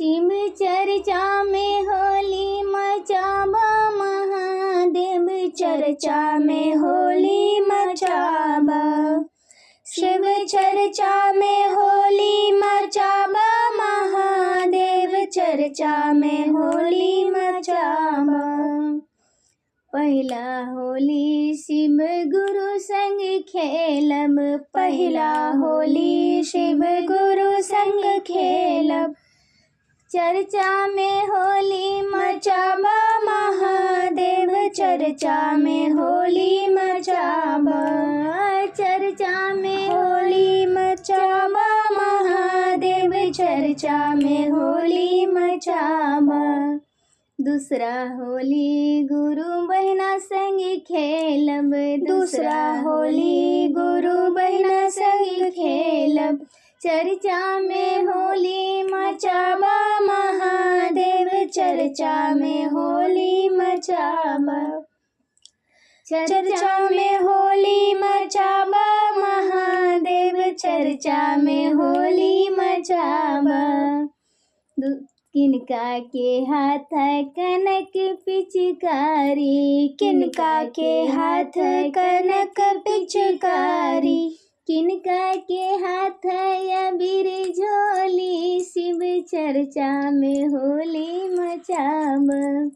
शिव चर्चा में होली मचाबा, महादेव चर्चा में होली मचाबा। शिव चर्चा में होली मचाबा, महादेव चर्चा में होली मचाबा। पहला होली शिव गुरु संग खेलब, पहला होली शिव गुरु संग खेलब। चर्चा में होली मचाबा, महादेव चर्चा में होली मचाबा। चर्चा में होली मचाबा, महादेव चर्चा में होली मचाबा। दूसरा होली गुरु बहिना संग खेलब, दूसरा होली गुरु बहिना संग खेलब। चर्चा में होली मचाबा, महादेव चर्चा में होली मचाबा। चर्चा में होली मचाबा, महादेव चर्चा में होली मचाबा। किनका के हाथ कनक पिचकारी, किनका के हाथ कनक पिचकारी। किनका के हाथ अबीर झोली, शिव चर्चा में होली मचाबा।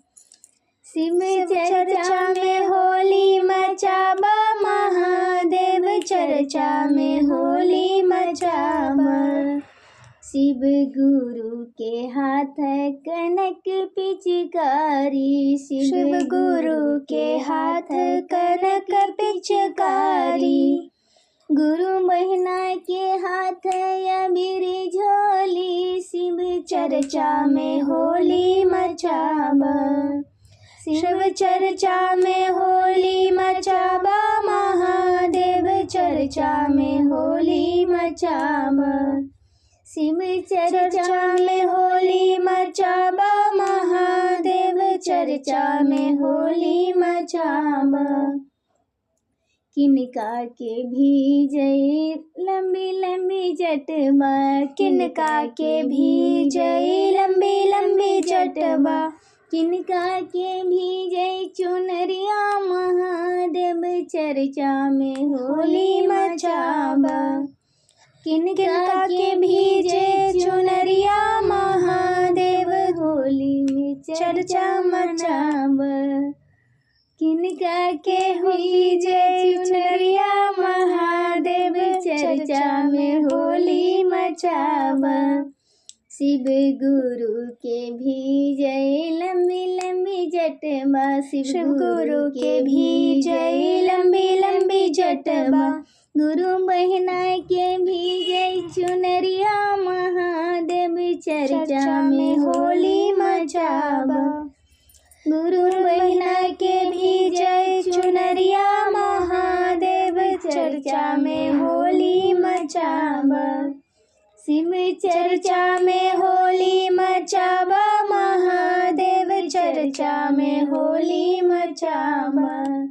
शिव चर्चा में होली मचाबा, महादेव चर्चा में होली मचाबा। शिव गुरु के हाथ कनक पिचकारी, शिव गुरु के हाथ कनक पिचकारी। गुरु बहिना के हाथ अबीर झोली, शिव चर्चा में होली मचाबा। शिव चर्चा में होली मचाबा, महादेव चर्चा में होली मचाबा। शिव चर्चा में होली मचाबा, महादेव चर्चा में होली मचाबा। किनका के भीजई लंबी लंबी जटबा, किनका के भीजई लंबी लंबी जटबा। किनका के भीजई चुनरिया, महादेव चर्चा में होली मचाबा। किनका के भीजे चुनरिया, महादेव होली में चर्चा मचाबा। किनका के भीजे चुनरिया, महादेव चर्चा में होली मचाबा। शिव गुरु के भीजई लंबी लंबी जटबा, शिव गुरु के भीजई लंबी लंबी जटबा। गुरु बहिना के भीजई चुनरिया, महादेव चर्चा में होली मचाबा। गुरु बहिना के भीजई चुनरिया, महादेव चर्चा में होली मचाबा। शिव चर्चा में होली मचाबा, महादेव चर्चा में होली मचाबा।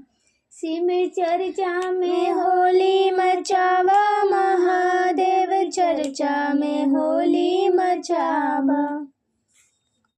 शिव चर्चा में होली मचाबा, महादेव चर्चा में होली मचाबा।